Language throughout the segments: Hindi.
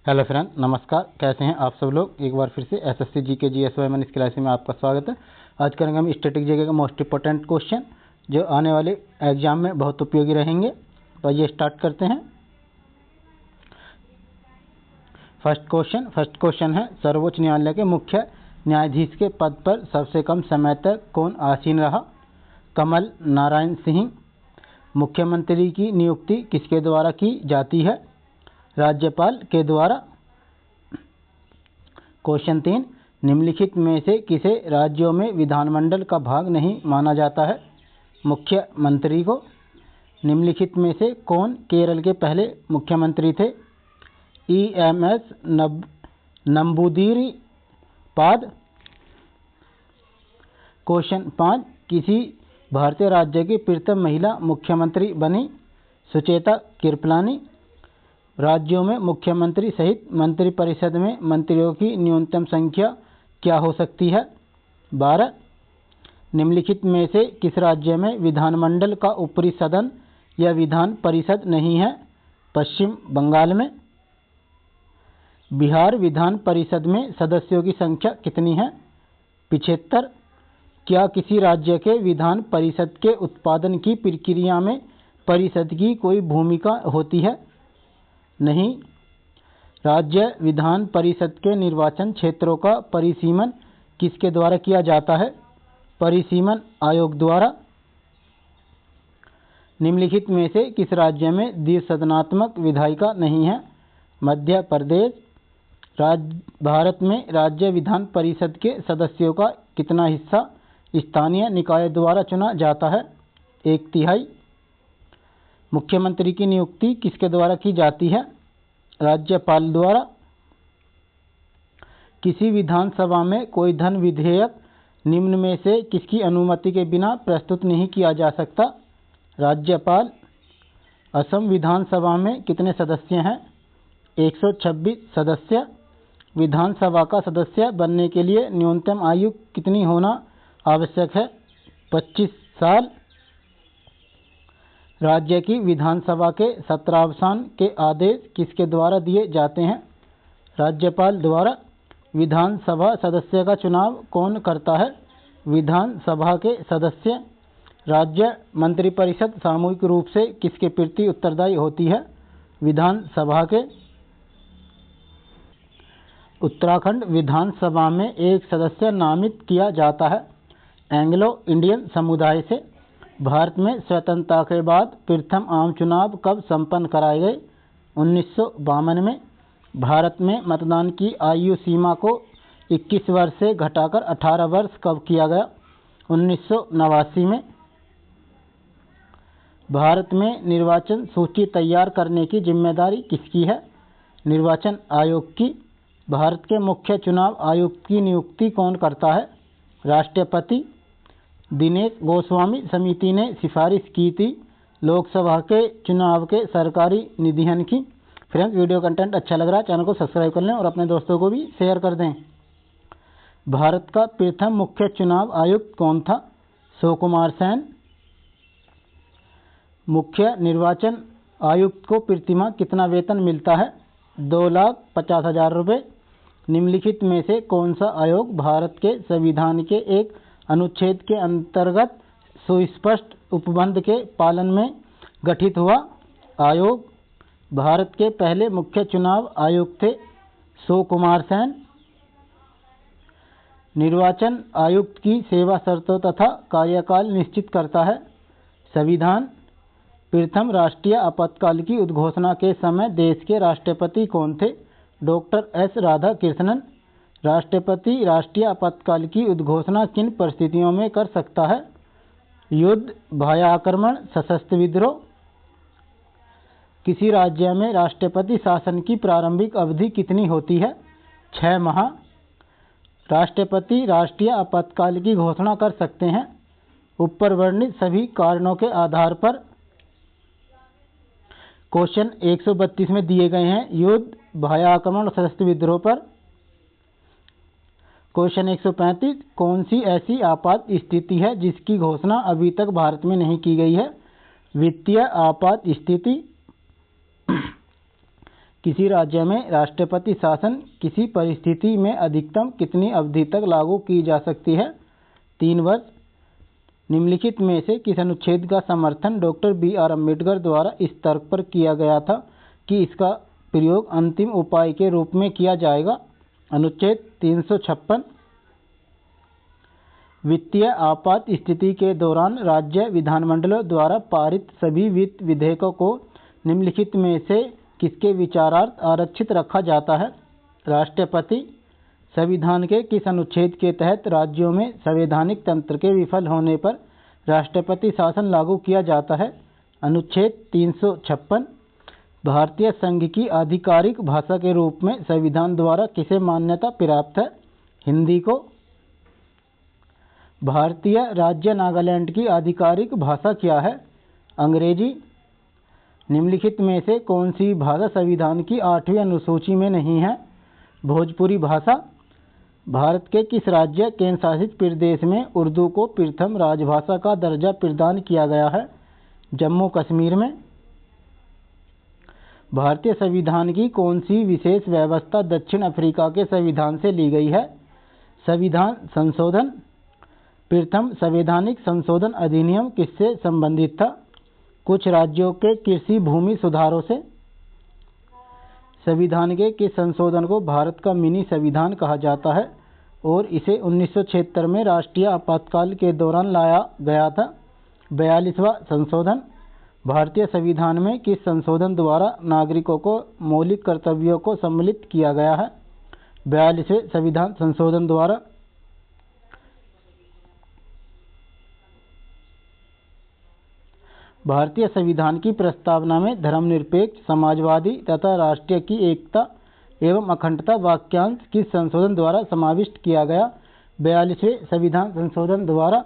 हेलो फ्रेंड, नमस्कार। कैसे हैं आप सब लोग। एक बार फिर से एसएससी जीके जीएसवाई इस क्लास में आपका स्वागत है। आज करेंगे हम स्टैटिक जीके का मोस्ट इंपॉर्टेंट क्वेश्चन जो आने वाले एग्जाम में बहुत उपयोगी रहेंगे। तो आइए स्टार्ट करते हैं। फर्स्ट क्वेश्चन है, सर्वोच्च न्यायालय के मुख्य न्यायाधीश के पद पर सबसे कम समय तक कौन आसीन रहा। कमल नारायण सिंह। मुख्यमंत्री की नियुक्ति किसके द्वारा की जाती है। राज्यपाल के द्वारा। क्वेश्चन 3, निम्नलिखित में से किसे राज्यों में विधानमंडल का भाग नहीं माना जाता है। मुख्यमंत्री को। निम्नलिखित में से कौन केरल के पहले मुख्यमंत्री थे। EMS नंबूदिरीपाद। क्वेश्चन 5, किसी भारतीय राज्य की प्रथम महिला मुख्यमंत्री बनी। सुचेता कृपलानी। राज्यों में मुख्यमंत्री सहित मंत्रिपरिषद में मंत्रियों की न्यूनतम संख्या क्या हो सकती है। 12। निम्नलिखित में से किस राज्य में विधानमंडल का ऊपरी सदन या विधान परिषद नहीं है। पश्चिम बंगाल में। बिहार विधान परिषद में सदस्यों की संख्या कितनी है। 75। क्या किसी राज्य के विधान परिषद के उत्पादन की प्रक्रिया में परिषद की कोई भूमिका होती है। नहीं। राज्य विधान परिषद के निर्वाचन क्षेत्रों का परिसीमन किसके द्वारा किया जाता है। परिसीमन आयोग द्वारा। निम्नलिखित में से किस राज्य में द्विसदनात्मक विधायिका नहीं है। मध्य प्रदेश। भारत में राज्य विधान परिषद के सदस्यों का कितना हिस्सा स्थानीय निकाय द्वारा चुना जाता है। 1/3। मुख्यमंत्री की नियुक्ति किसके द्वारा की जाती है। राज्यपाल द्वारा। किसी विधानसभा में कोई धन विधेयक निम्न में से किसकी अनुमति के बिना प्रस्तुत नहीं किया जा सकता। राज्यपाल। असम विधानसभा में कितने सदस्य हैं। 126 सदस्य। विधानसभा का सदस्य बनने के लिए न्यूनतम आयु कितनी होना आवश्यक है। 25 साल। राज्य की विधानसभा के सत्रावसान के आदेश किसके द्वारा दिए जाते हैं। राज्यपाल द्वारा। विधानसभा सदस्य का चुनाव कौन करता है। विधानसभा के सदस्य। राज्य मंत्रिपरिषद सामूहिक रूप से किसके प्रति उत्तरदायी होती है। विधानसभा के। उत्तराखंड विधानसभा में एक सदस्य नामित किया जाता है एंग्लो इंडियन समुदाय से। भारत में स्वतंत्रता के बाद प्रथम आम चुनाव कब संपन्न कराए गए। 1952 में। भारत में मतदान की आयु सीमा को 21 वर्ष से घटाकर 18 वर्ष कब किया गया। 1989 में। भारत में निर्वाचन सूची तैयार करने की जिम्मेदारी किसकी है। निर्वाचन आयोग की। भारत के मुख्य चुनाव आयुक्त की नियुक्ति कौन करता है। राष्ट्रपति। दिनेश गोस्वामी समिति ने सिफारिश की थी लोकसभा के चुनाव के सरकारी निधियन की। फ्रेंड्स, वीडियो कंटेंट अच्छा लग रहा है, चैनल को सब्सक्राइब कर लें और अपने दोस्तों को भी शेयर कर दें। भारत का प्रथम मुख्य चुनाव आयुक्त कौन था। सुकुमार सेन। मुख्य निर्वाचन आयुक्त को प्रतिमाह कितना वेतन मिलता है। 2,50,000 रुपये। निम्नलिखित में से कौन सा आयोग भारत के संविधान के एक अनुच्छेद के अंतर्गत सुस्पष्ट उपबंध के पालन में गठित हुआ। आयोग। भारत के पहले मुख्य चुनाव आयुक्त थे सुकुमार सेन। निर्वाचन आयुक्त की सेवा शर्तों तथा कार्यकाल निश्चित करता है संविधान। प्रथम राष्ट्रीय आपातकाल की उद्घोषणा के समय देश के राष्ट्रपति कौन थे। Doctor S Radhakrishnan. राष्ट्रपति राष्ट्रीय आपातकाल की उद्घोषणा किन परिस्थितियों में कर सकता है। युद्ध, भयाक्रमण, सशस्त्र विद्रोह। किसी राज्य में राष्ट्रपति शासन की प्रारंभिक अवधि कितनी होती है। 6 माह। राष्ट्रपति राष्ट्रीय आपातकाल की घोषणा कर सकते हैं ऊपर वर्णित सभी कारणों के आधार पर। क्वेश्चन 132 में दिए गए हैं युद्ध, भयाक्रमण और सशस्त्र विद्रोह पर। क्वेश्चन 135, कौन सी ऐसी आपात स्थिति है जिसकी घोषणा अभी तक भारत में नहीं की गई है। वित्तीय आपात स्थिति। किसी राज्य में राष्ट्रपति शासन किसी परिस्थिति में अधिकतम कितनी अवधि तक लागू की जा सकती है? 3 वर्ष। निम्नलिखित में से किस अनुच्छेद का समर्थन डॉक्टर बी.आर. अम्बेडकर द्वारा इस तर्क पर किया गया था कि इसका प्रयोग अंतिम उपाय के रूप में किया जाएगा? अनुच्छेद 356। वित्तीय आपात स्थिति के दौरान राज्य विधानमंडलों द्वारा पारित सभी वित्त विधेयकों को निम्नलिखित में से किसके विचारार्थ आरक्षित रखा जाता है? राष्ट्रपति। संविधान के किस अनुच्छेद के तहत राज्यों में संवैधानिक तंत्र के विफल होने पर राष्ट्रपति शासन लागू किया जाता है? अनुच्छेद 356। भारतीय संघ की आधिकारिक भाषा के रूप में संविधान द्वारा किसे मान्यता प्राप्त है? हिंदी को। भारतीय राज्य नागालैंड की आधिकारिक भाषा क्या है? अंग्रेजी। निम्नलिखित में से कौन सी भाषा संविधान की 8वीं अनुसूची में नहीं है? भोजपुरी भाषा। भारत के किस राज्य केंद्र शासित प्रदेश में उर्दू को प्रथम राजभाषा का दर्जा प्रदान किया गया है? जम्मू कश्मीर में। भारतीय संविधान की कौन सी विशेष व्यवस्था दक्षिण अफ्रीका के संविधान से ली गई है? संविधान संशोधन। प्रथम संवैधानिक संशोधन अधिनियम किससे संबंधित था? कुछ राज्यों के कृषि भूमि सुधारों से। संविधान के किस संशोधन को भारत का मिनी संविधान कहा जाता है और इसे 1976 में राष्ट्रीय आपातकाल के दौरान लाया गया था? 42वां संशोधन। भारतीय संविधान में किस संशोधन द्वारा नागरिकों को मौलिक कर्तव्यों को सम्मिलित किया गया है? 42वें संविधान संशोधन द्वारा। भारतीय संविधान की प्रस्तावना में धर्मनिरपेक्ष, समाजवादी तथा राष्ट्रीय की एकता एवं अखंडता वाक्यांश किस संशोधन द्वारा समाविष्ट किया गया? 42वें संविधान संशोधन द्वारा।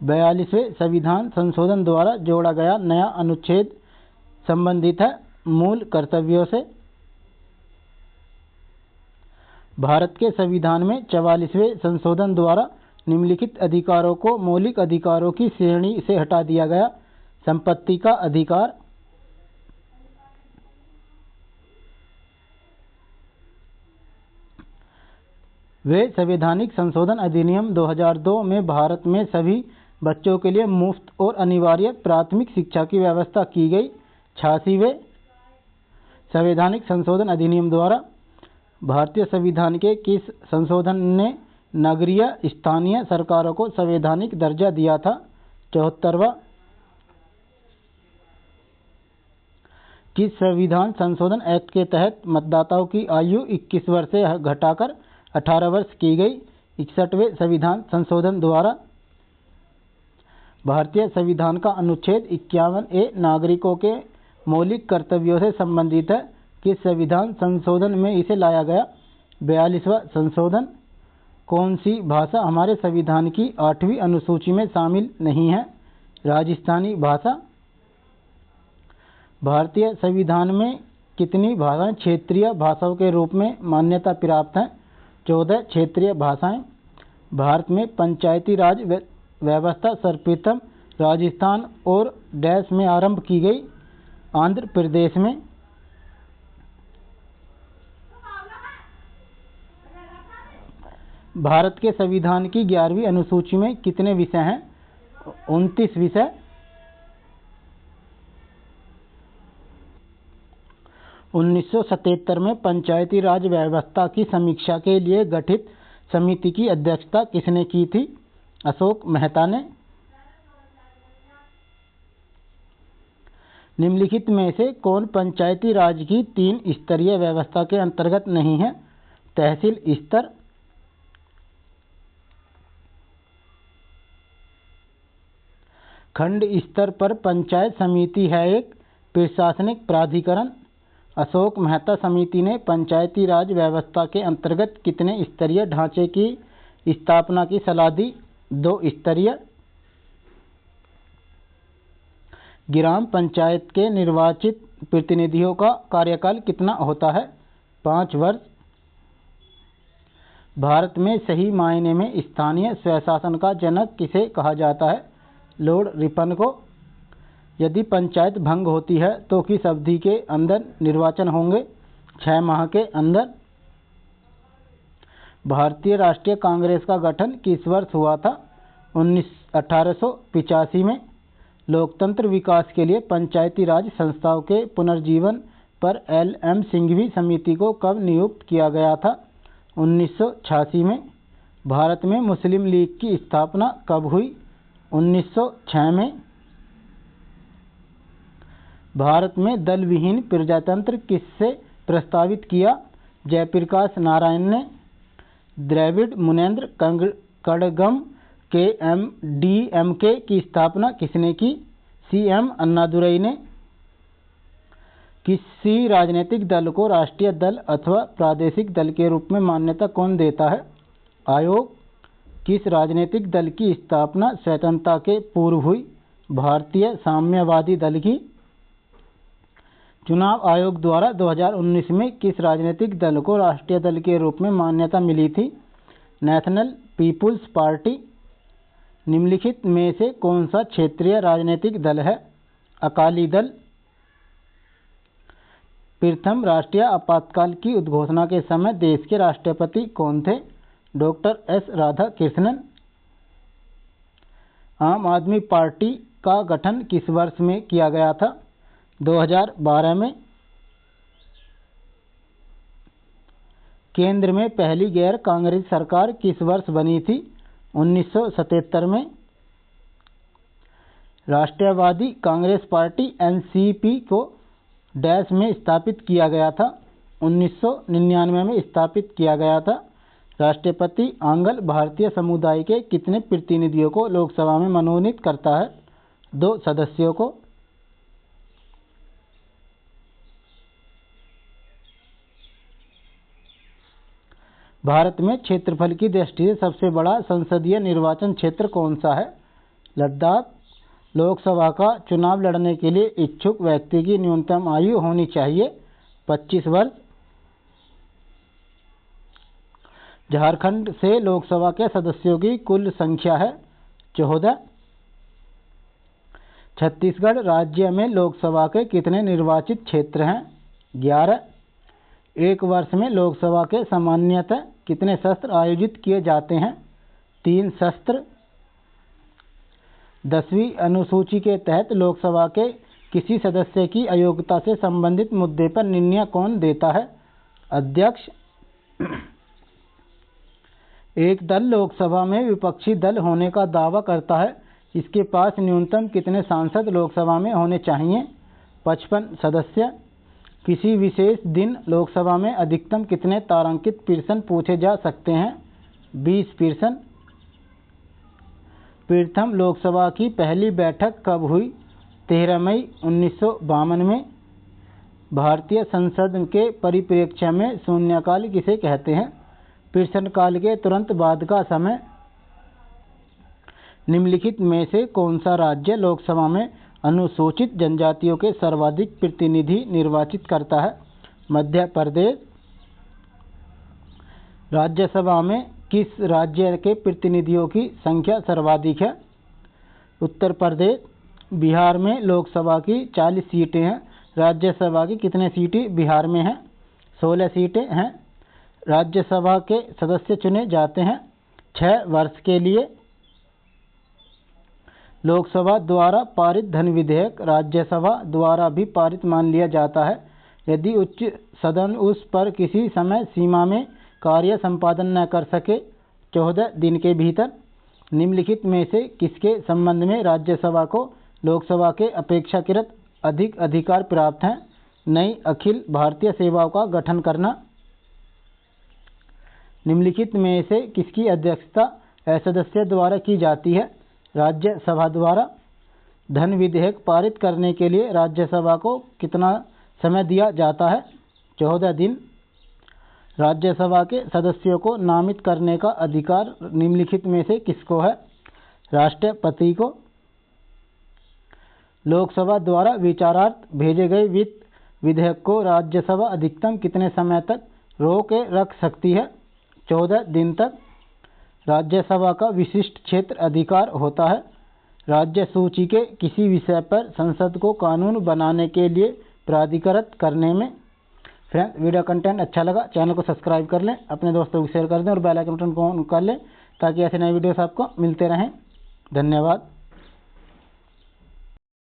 42वें संविधान संशोधन द्वारा जोड़ा गया नया अनुच्छेद संबंधित है मूल कर्तव्यों से। भारत के संविधान में 44वें संशोधन द्वारा निम्नलिखित अधिकारों को मौलिक अधिकारों की श्रेणी से हटा दिया गया। संपत्ति का अधिकार। वे संवैधानिक संशोधन अधिनियम 2002 में भारत में सभी बच्चों के लिए मुफ्त और अनिवार्य प्राथमिक शिक्षा की व्यवस्था की गई। 86वें संवैधानिक संशोधन अधिनियम द्वारा भारतीय संविधान के किस संशोधन ने नगरीय स्थानीय सरकारों को संवैधानिक दर्जा दिया था? 74वां। किस संविधान संशोधन एक्ट के तहत मतदाताओं की आयु 21 वर्ष से घटाकर 18 वर्ष की गई? 61वें संविधान संशोधन द्वारा। भारतीय संविधान का अनुच्छेद 51A नागरिकों के मौलिक कर्तव्यों से संबंधित है। किस संविधान संशोधन में इसे लाया गया? 42वां संशोधन। कौन सी भाषा हमारे संविधान की 8वीं अनुसूची में शामिल नहीं है? राजस्थानी भाषा। भारतीय संविधान में कितनी भाषाएं क्षेत्रीय भाषाओं के रूप में मान्यता प्राप्त हैं? 14 क्षेत्रीय भाषाएं। भारत में पंचायती राज व्यवस्था सर्वप्रथम राजस्थान और डैश में आरंभ की गई? आंध्र प्रदेश में। भारत के संविधान की 11वीं अनुसूची में कितने विषय हैं? 29 विषय। 1977 में पंचायती राज व्यवस्था की समीक्षा के लिए गठित समिति की अध्यक्षता किसने की थी? अशोक मेहता ने। निम्नलिखित में से कौन पंचायती राज की 3 स्तरीय व्यवस्था के अंतर्गत नहीं है? तहसील स्तर। खंड स्तर पर पंचायत समिति है एक प्रशासनिक प्राधिकरण। अशोक मेहता समिति ने पंचायती राज व्यवस्था के अंतर्गत कितने स्तरीय ढांचे की स्थापना की सलाह दी? 2 स्तरीय। ग्राम पंचायत के निर्वाचित प्रतिनिधियों का कार्यकाल कितना होता है? 5 वर्ष। भारत में सही मायने में स्थानीय स्वशासन का जनक किसे कहा जाता है? लॉर्ड रिपन को। यदि पंचायत भंग होती है तो किस अवधि के अंदर निर्वाचन होंगे? 6 माह के अंदर। भारतीय राष्ट्रीय कांग्रेस का गठन किस वर्ष हुआ था? 1885 में। लोकतंत्र विकास के लिए पंचायती राज संस्थाओं के पुनर्जीवन पर L.M. सिंघवी समिति को कब नियुक्त किया गया था? 1986 में। भारत में मुस्लिम लीग की स्थापना कब हुई? 1906 में। भारत में दल विहीन प्रजातंत्र किससे प्रस्तावित किया? जयप्रकाश नारायण ने। द्रविड़ मुनेत्र कड़गम के DMK की स्थापना किसने की? CM अन्नादुरई ने। किसी राजनीतिक दल को राष्ट्रीय दल अथवा प्रादेशिक दल के रूप में मान्यता कौन देता है? आयोग। किस राजनीतिक दल की स्थापना स्वतंत्रता के पूर्व हुई? भारतीय साम्यवादी दल की। चुनाव आयोग द्वारा 2019 में किस राजनीतिक दल को राष्ट्रीय दल के रूप में मान्यता मिली थी? National people's party. निम्नलिखित में से कौन सा क्षेत्रीय राजनीतिक दल है? अकाली दल। प्रथम राष्ट्रीय आपातकाल की उद्घोषणा के समय देश के राष्ट्रपति कौन थे? Doctor S. राधाकृष्णन। आम आदमी पार्टी का गठन किस वर्ष में किया गया था? 2012 में। केंद्र में पहली गैर कांग्रेस सरकार किस वर्ष बनी थी? 1977 में। राष्ट्रवादी कांग्रेस पार्टी NCP को डैश में स्थापित किया गया था? 1999 में स्थापित किया गया था। राष्ट्रपति आंगल भारतीय समुदाय के कितने प्रतिनिधियों को लोकसभा में मनोनीत करता है? 2 सदस्यों को। भारत में क्षेत्रफल की दृष्टि से सबसे बड़ा संसदीय निर्वाचन क्षेत्र कौन सा है? लद्दाख। लोकसभा का चुनाव लड़ने के लिए इच्छुक व्यक्ति की न्यूनतम आयु होनी चाहिए 25 वर्ष। झारखंड से लोकसभा के सदस्यों की कुल संख्या है 14। छत्तीसगढ़ राज्य में लोकसभा के कितने निर्वाचित क्षेत्र हैं? 11। एक वर्ष में लोकसभा के सामान्यतः कितने सत्र आयोजित किए जाते हैं? 3 सत्र। 10वीं अनुसूची के तहत लोकसभा के किसी सदस्य की अयोग्यता से संबंधित मुद्दे पर निर्णय कौन देता है? अध्यक्ष। एक दल लोकसभा में विपक्षी दल होने का दावा करता है, इसके पास न्यूनतम कितने सांसद लोकसभा में होने चाहिए? 55 सदस्य। किसी विशेष दिन लोकसभा में अधिकतम कितने तारांकित प्रश्न पूछे जा सकते हैं? 20 प्रश्न। प्रथम लोकसभा की पहली बैठक कब हुई? 13 मई 1952 में। भारतीय संसद के परिप्रेक्ष्य में शून्यकाल किसे कहते हैं? प्रश्नकाल के तुरंत बाद का समय। निम्नलिखित में से कौन सा राज्य लोकसभा में अनुसूचित जनजातियों के सर्वाधिक प्रतिनिधि निर्वाचित करता है? मध्य प्रदेश। राज्यसभा में किस राज्य के प्रतिनिधियों की संख्या सर्वाधिक है? उत्तर प्रदेश। बिहार में लोकसभा की 40 सीटें हैं। राज्यसभा की कितने सीटें बिहार में हैं? 16 सीटें हैं। राज्यसभा के सदस्य चुने जाते हैं 6 वर्ष के लिए। लोकसभा द्वारा पारित धन विधेयक राज्यसभा द्वारा भी पारित मान लिया जाता है यदि उच्च सदन उस पर किसी समय सीमा में कार्य संपादन न कर सके 14 दिन के भीतर। निम्नलिखित में से किसके संबंध में राज्यसभा को लोकसभा के अपेक्षाकृत अधिक अधिकार प्राप्त हैं? नई अखिल भारतीय सेवाओं का गठन करना। निम्नलिखित में से किसकी अध्यक्षता सदस्य द्वारा की जाती है? राज्यसभा द्वारा। धन विधेयक पारित करने के लिए राज्यसभा को कितना समय दिया जाता है? 14 दिन। राज्यसभा के सदस्यों को नामित करने का अधिकार निम्नलिखित में से किसको है? राष्ट्रपति को। लोकसभा द्वारा विचारार्थ भेजे गए वित्त विधेयक को राज्यसभा अधिकतम कितने समय तक रोक के रख सकती है? 14 दिन तक। राज्यसभा का विशिष्ट क्षेत्र अधिकार होता है। राज्य सूची के किसी विषय पर संसद को कानून बनाने के लिए प्राधिकृत करने में। फ्रेंड्स, वीडियो कंटेंट अच्छा लगा चैनल को सब्सक्राइब कर लें, अपने दोस्तों को शेयर कर दें और बेल आइकन बटन को ऑन कर लें ताकि ऐसे नए वीडियोस आपको मिलते रहें। धन्यवाद।